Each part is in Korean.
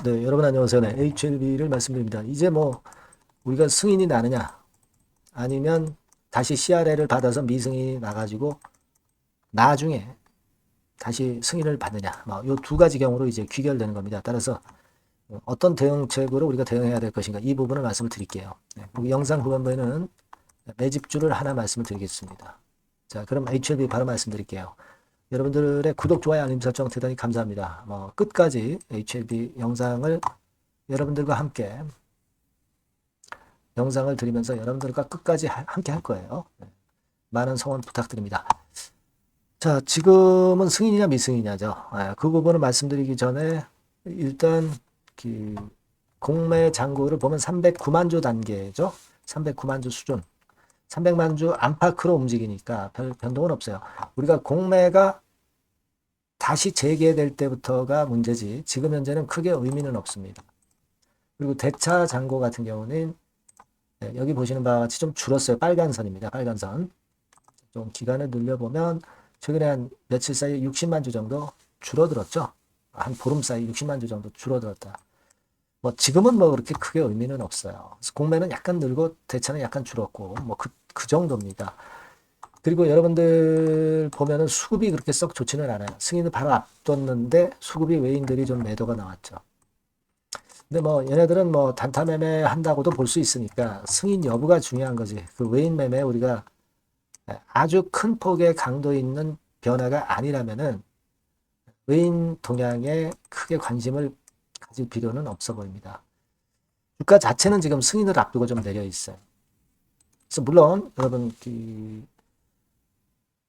네, 여러분 안녕하세요. 네, HLB를 말씀드립니다. 이제 뭐 우리가 승인이 나느냐 아니면 다시 CRL을 받아서 미승인이 나가지고 나중에 다시 승인을 받느냐 이 두 가지 경우로 이제 귀결되는 겁니다. 따라서 어떤 대응책으로 우리가 대응해야 될 것인가 이 부분을 말씀을 드릴게요. 네, 그리고 영상 후반부에는 매집주를 하나 말씀을 드리겠습니다. 자, 그럼 HLB 바로 말씀드릴게요. 여러분들의 구독, 좋아요, 알림 설정 대단히 감사합니다. 끝까지 HLB 영상을 여러분들과 함께 영상을 드리면서 여러분들과 끝까지 함께 할 거예요. 많은 성원 부탁드립니다. 자, 지금은 승인이냐 미승인이냐죠. 그 부분을 말씀드리기 전에 일단 그 공매 잔고를 보면 309만 주 단계죠. 309만 주 수준. 300만 주 안팎으로 움직이니까 별 변동은 없어요. 우리가 공매가 다시 재개될 때부터가 문제지 지금 현재는 크게 의미는 없습니다. 그리고 대차 잔고 같은 경우는 여기 보시는 바와 같이 좀 줄었어요. 빨간 선입니다. 빨간 선. 좀 기간을 늘려보면 최근에 한 며칠 사이에 60만 주 정도 줄어들었죠. 한 보름 사이 60만 주 정도 줄어들었다. 지금은 그렇게 크게 의미는 없어요. 그래서 공매는 약간 늘고 대차는 약간 줄었고 그 정도입니다. 그리고 여러분들 보면은 수급이 그렇게 썩 좋지는 않아요. 승인을 바로 앞뒀는데 수급이 외인들이 좀 매도가 나왔죠. 근데 얘네들은 단타 매매 한다고도 볼 수 있으니까 승인 여부가 중요한 거지. 그 외인 매매 우리가 아주 큰 폭의 강도 있는 변화가 아니라면은 외인 동향에 크게 관심을 가질 필요는 없어 보입니다. 주가 자체는 지금 승인을 앞두고 좀 내려 있어요. 그래서 물론 여러분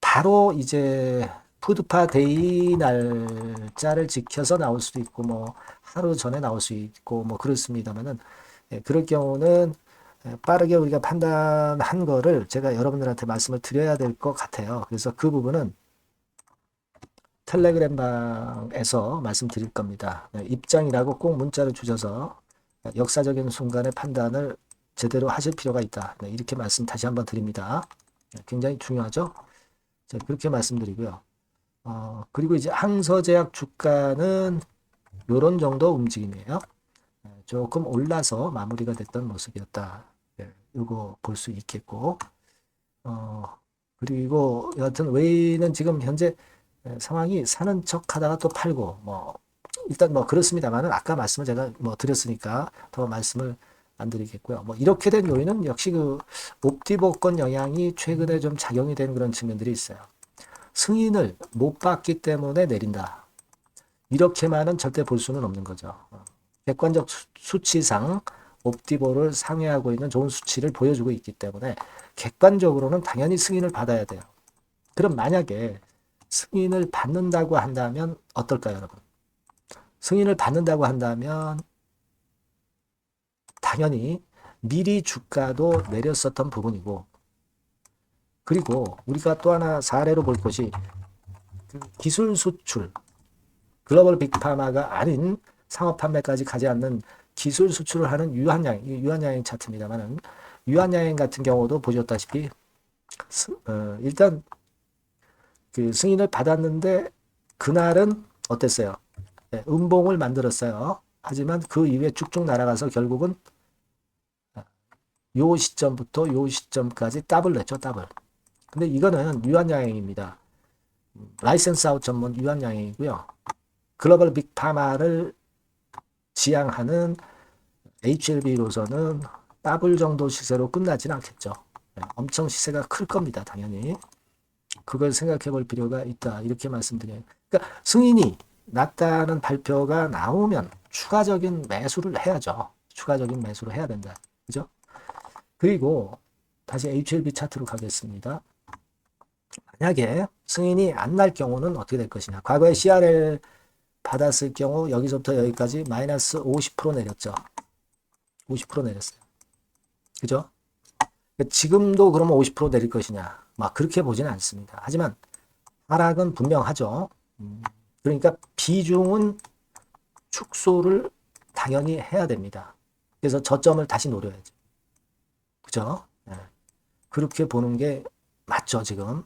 바로 이제 푸드파 데이 날짜를 지켜서 나올 수도 있고 하루 전에 나올 수 있고 그렇습니다만은 그럴 경우는 빠르게 우리가 판단한 거를 제가 여러분들한테 말씀을 드려야 될 것 같아요. 그래서 그 부분은 텔레그램 방에서 말씀드릴 겁니다. 입장이라고 꼭 문자를 주셔서 역사적인 순간의 판단을 제대로 하실 필요가 있다. 이렇게 말씀 다시 한번 드립니다. 굉장히 중요하죠? 그렇게 말씀드리고요. 그리고 이제 항서제약 주가는 이런 정도 움직임이에요. 조금 올라서 마무리가 됐던 모습이었다. 이거 볼 수 있겠고, 그리고 여하튼 웨이는 지금 현재 상황이 사는 척 하다가 또 팔고, 일단 그렇습니다만은 아까 말씀을 제가 드렸으니까 더 말씀을 안 드리겠고요. 이렇게 된 요인은 역시 그 옵티버권 영향이 최근에 좀 작용이 된 그런 측면들이 있어요. 승인을 못 받기 때문에 내린다. 이렇게만은 절대 볼 수는 없는 거죠. 객관적 수치상 옵티보를 상회하고 있는 좋은 수치를 보여주고 있기 때문에 객관적으로는 당연히 승인을 받아야 돼요. 그럼 만약에 승인을 받는다고 한다면 어떨까요, 여러분? 승인을 받는다고 한다면 당연히 미리 주가도 내렸었던 부분이고, 그리고 우리가 또 하나 사례로 볼 것이 기술 수출, 글로벌 빅파마가 아닌 상업 판매까지 가지 않는 기술 수출을 하는 유한양행 차트입니다만은 유한양행 같은 경우도 보셨다시피 일단 그 승인을 받았는데 그날은 어땠어요? 네, 음봉을 만들었어요. 하지만 그 이후에 쭉쭉 날아가서 결국은 요 시점부터 요 시점까지 더블 냈죠, 더블. 근데 이거는 유한양행입니다. 라이센스 아웃 전문 유한양행이고요. 글로벌 빅파마를 지향하는 HLB로서는 더블 정도 시세로 끝나지는 않겠죠. 엄청 시세가 클 겁니다. 당연히. 그걸 생각해 볼 필요가 있다. 이렇게 말씀드려요. 그러니까 승인이 낮다는 발표가 나오면 추가적인 매수를 해야죠. 추가적인 매수를 해야 된다. 그죠? 그리고 다시 HLB 차트로 가겠습니다. 만약에 승인이 안 날 경우는 어떻게 될 것이냐. 과거에 CRL 받았을 경우 여기서부터 여기까지 마이너스 50% 내렸죠. 50% 내렸어요. 그죠? 지금도 그러면 50% 내릴 것이냐. 그렇게 보지는 않습니다. 하지만 하락은 분명하죠. 그러니까 비중은 축소를 당연히 해야 됩니다. 그래서 저점을 다시 노려야죠. 그죠? 그렇게 보는 게 맞죠, 지금.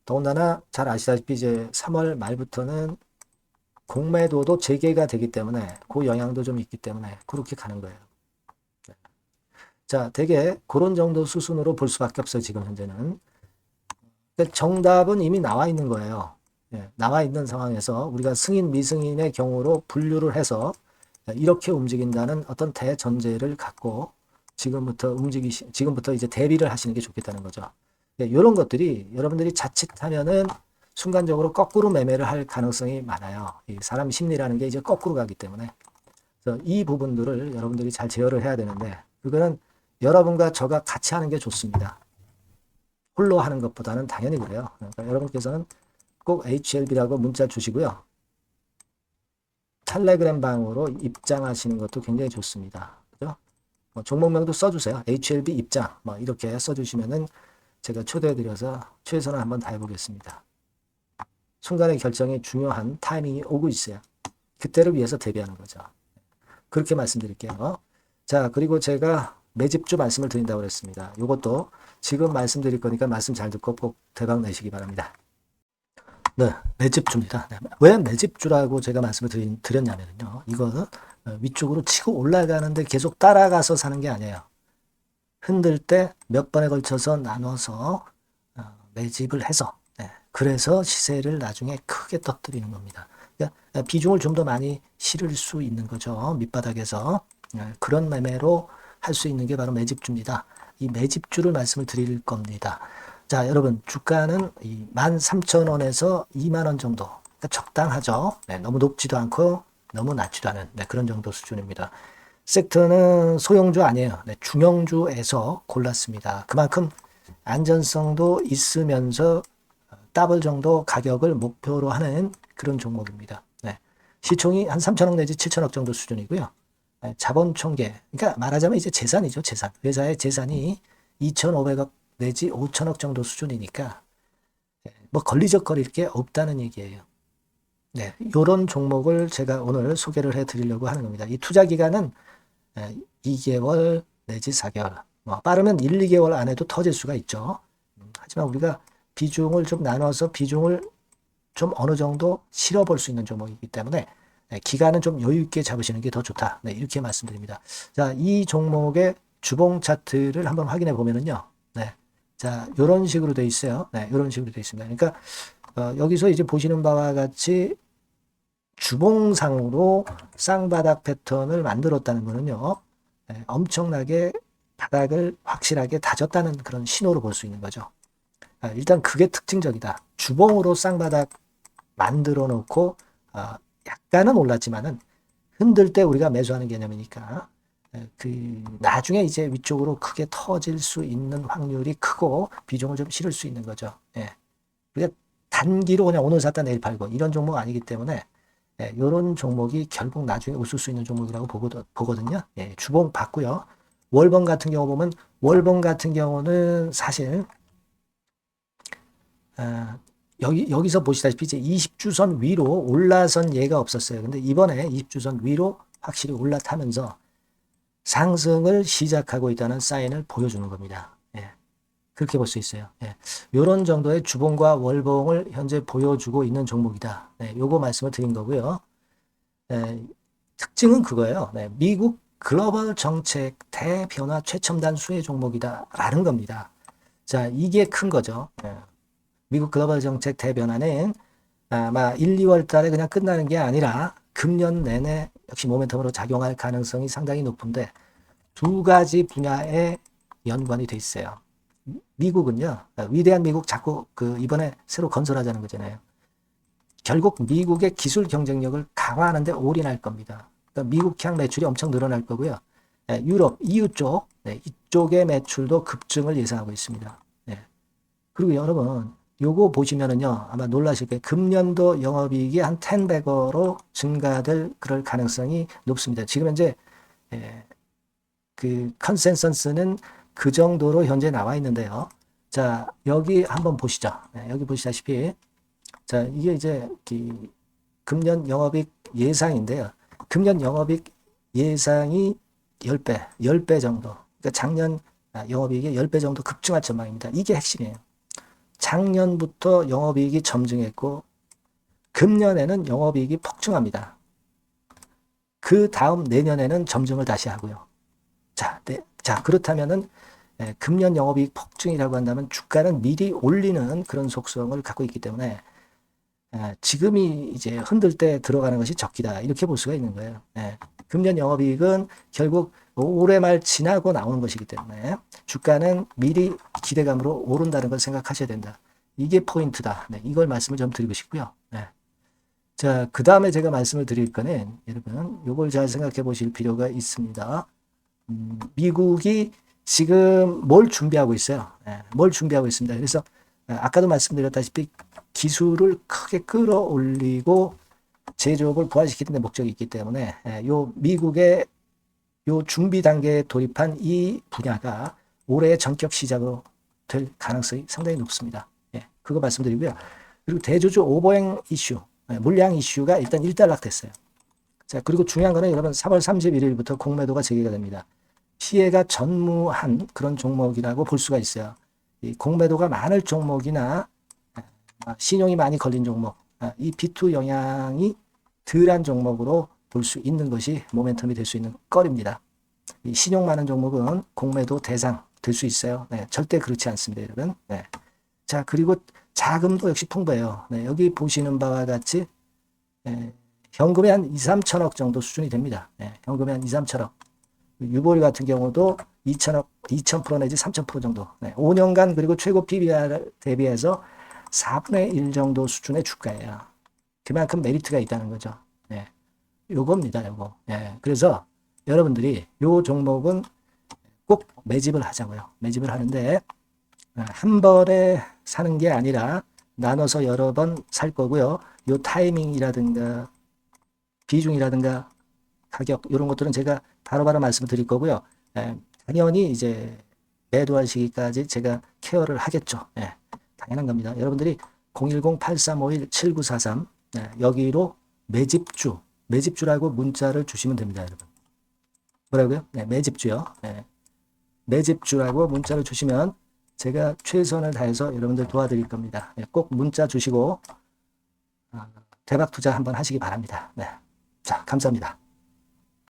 더군다나 잘 아시다시피 이제 3월 말부터는 공매도도 재개가 되기 때문에 그 영향도 좀 있기 때문에 그렇게 가는 거예요. 자, 대개 그런 정도 수순으로 볼 수밖에 없어요. 지금 현재는. 정답은 이미 나와 있는 거예요. 나와 있는 상황에서 우리가 승인, 미승인의 경우로 분류를 해서 이렇게 움직인다는 어떤 대전제를 갖고 지금부터 이제 대비를 하시는 게 좋겠다는 거죠. 이런 것들이 여러분들이 자칫하면은 순간적으로 거꾸로 매매를 할 가능성이 많아요. 이 사람 심리라는 게 이제 거꾸로 가기 때문에. 그래서 이 부분들을 여러분들이 잘 제어를 해야 되는데, 그거는 여러분과 저가 같이 하는 게 좋습니다. 홀로 하는 것보다는 당연히 그래요. 그러니까 여러분께서는 꼭 HLB라고 문자 주시고요. 텔레그램 방으로 입장하시는 것도 굉장히 좋습니다. 그죠? 종목명도 써주세요. HLB 입장 이렇게 써주시면은 제가 초대해드려서 최선을 한번 다해보겠습니다. 순간의 결정이 중요한 타이밍이 오고 있어요. 그때를 위해서 대비하는 거죠. 그렇게 말씀드릴게요. 자, 그리고 제가 매집주 말씀을 드린다고 그랬습니다. 이것도 지금 말씀드릴 거니까 말씀 잘 듣고 꼭 대박 내시기 바랍니다. 네, 매집주입니다. 네, 왜 매집주라고 제가 말씀을 드렸냐면요. 이거는 위쪽으로 치고 올라가는데 계속 따라가서 사는 게 아니에요. 흔들 때 몇 번에 걸쳐서 나눠서 매집을 해서 그래서 시세를 나중에 크게 터뜨리는 겁니다. 그러니까 비중을 좀 더 많이 실을 수 있는 거죠. 밑바닥에서. 그런 매매로 할 수 있는 게 바로 매집주입니다. 이 매집주를 말씀을 드릴 겁니다. 자, 여러분 주가는 13,000원에서 20,000원 정도. 그러니까 적당하죠. 너무 높지도 않고 너무 낮지도 않은 그런 정도 수준입니다. 섹터는 소형주 아니에요. 중형주에서 골랐습니다. 그만큼 안전성도 있으면서 더블 정도 가격을 목표로 하는 그런 종목입니다. 시총이 한 3천억 내지 7천억 정도 수준이고요. 자본 총계, 그러니까 말하자면 이제 재산이죠, 재산. 회사의 재산이 2,500억 내지 5천억 정도 수준이니까 뭐 걸리적거릴 게 없다는 얘기예요. 이런 종목을 제가 오늘 소개를 해드리려고 하는 겁니다. 이 투자 기간은 2개월 내지 4개월, 빠르면 1, 2개월 안에도 터질 수가 있죠. 하지만 우리가 비중을 좀 나눠서 비중을 좀 어느 정도 실어볼 수 있는 종목이기 때문에 기간은 좀 여유 있게 잡으시는 게 더 좋다. 이렇게 말씀드립니다. 자, 이 종목의 주봉 차트를 한번 확인해 보면은요. 자, 이런 식으로 돼 있어요. 이런 식으로 돼 있습니다. 그러니까 여기서 이제 보시는 바와 같이 주봉상으로 쌍바닥 패턴을 만들었다는 거는요. 엄청나게 바닥을 확실하게 다졌다는 그런 신호로 볼 수 있는 거죠. 일단 그게 특징적이다. 주봉으로 쌍바닥 만들어 놓고 약간은 올랐지만은 흔들 때 우리가 매수하는 개념이니까 나중에 이제 위쪽으로 크게 터질 수 있는 확률이 크고 비중을 좀 실을 수 있는 거죠. 우리가 단기로 그냥 오늘 샀다 내일 팔고 이런 종목 아니기 때문에 이런 종목이 결국 나중에 웃을 수 있는 종목이라고 보거든요. 주봉 봤고요. 월봉 같은 경우 보면 월봉 같은 경우는 사실 여기서 보시다시피 이제 20주선 위로 올라선 예가 없었어요. 근데 이번에 20주선 위로 확실히 올라타면서 상승을 시작하고 있다는 사인을 보여주는 겁니다. 그렇게 볼 수 있어요. 이런 정도의 주봉과 월봉을 현재 보여주고 있는 종목이다. 요거 말씀을 드린 거고요. 특징은 그거예요. 미국 글로벌 정책 대변화 최첨단 수혜 종목이다 라는 겁니다. 자, 이게 큰 거죠. 미국 글로벌 정책 대변화는 아마 1, 2월 달에 그냥 끝나는 게 아니라 금년 내내 역시 모멘텀으로 작용할 가능성이 상당히 높은데 두 가지 분야에 연관이 돼 있어요. 미국은요, 위대한 미국 자꾸 이번에 새로 건설하자는 거잖아요. 결국 미국의 기술 경쟁력을 강화하는데 올인할 겁니다. 그러니까 미국향 매출이 엄청 늘어날 거고요. 유럽, EU 쪽, 이쪽의 매출도 급증을 예상하고 있습니다. 그리고 여러분, 요거 보시면은요, 아마 놀라실 거예요. 금년도 영업이익이 한 10배로 증가될 그럴 가능성이 높습니다. 지금 현재 그 컨센서스는 그 정도로 현재 나와 있는데요. 자, 여기 한번 보시죠. 여기 보시다시피 자, 이게 이제 금년 영업이익 예상인데요. 금년 영업이익 예상이 10배 정도. 그러니까 작년 영업이익이 10배 정도 급증할 전망입니다. 이게 핵심이에요. 작년부터 영업이익이 점증했고 금년에는 영업이익이 폭증합니다. 그 다음 내년에는 점증을 다시 하고요. 자, 그렇다면은 금년 영업이익 폭증이라고 한다면 주가는 미리 올리는 그런 속성을 갖고 있기 때문에 지금이 이제 흔들 때 들어가는 것이 적기다. 이렇게 볼 수가 있는 거예요. 금년 영업이익은 결국 올해 말 지나고 나오는 것이기 때문에 주가는 미리 기대감으로 오른다는 걸 생각하셔야 된다. 이게 포인트다. 이걸 말씀을 좀 드리고 싶고요. 자, 그 다음에 제가 말씀을 드릴 거는 여러분 요걸 잘 생각해 보실 필요가 있습니다. 미국이 지금 뭘 준비하고 있어요. 뭘 준비하고 있습니다. 그래서 아까도 말씀드렸다시피 기술을 크게 끌어올리고 제조업을 부활시키는 데 목적이 있기 때문에 요 미국의 요 준비 단계에 돌입한 이 분야가 올해 전격 시작으로 될 가능성이 상당히 높습니다. 그거 말씀드리고요. 그리고 대주주 오버행 이슈, 물량 이슈가 일단 일단락됐어요. 자, 그리고 중요한 거는 여러분 3월 31일부터 공매도가 재개가 됩니다. 피해가 전무한 그런 종목이라고 볼 수가 있어요. 이 공매도가 많을 종목이나 신용이 많이 걸린 종목, 이 B2 영향이 덜한 종목으로 볼 수 있는 것이 모멘텀이 될 수 있는 거리입니다. 이 신용 많은 종목은 공매도 대상 될 수 있어요. 절대 그렇지 않습니다, 여러분. 자, 그리고 자금도 역시 풍부해요. 여기 보시는 바와 같이 현금이 한 2, 3천억 정도 수준이 됩니다. 현금이 한 2, 3천억. 유보리 같은 경우도 2천억, 2,000% 내지 3,000% 정도. 5년간 그리고 최고 PBR 대비해서 4분의 1 정도 수준의 주가예요. 그만큼 메리트가 있다는 거죠. 요겁니다, 요거. 그래서 여러분들이 요 종목은 꼭 매집을 하자고요. 매집을 하는데 한 번에 사는 게 아니라 나눠서 여러 번 살 거고요. 요 타이밍이라든가 비중이라든가 가격 이런 것들은 제가 바로바로 말씀을 드릴 거고요. 당연히 이제 매도할 시기까지 제가 케어를 하겠죠. 당연한 겁니다. 여러분들이 010-8351-7943 여기로 매집주라고 문자를 주시면 됩니다, 여러분. 뭐라고요? 매집주요. 매집주라고 문자를 주시면 제가 최선을 다해서 여러분들 도와드릴 겁니다. 꼭 문자 주시고 대박 투자 한번 하시기 바랍니다. 자, 감사합니다.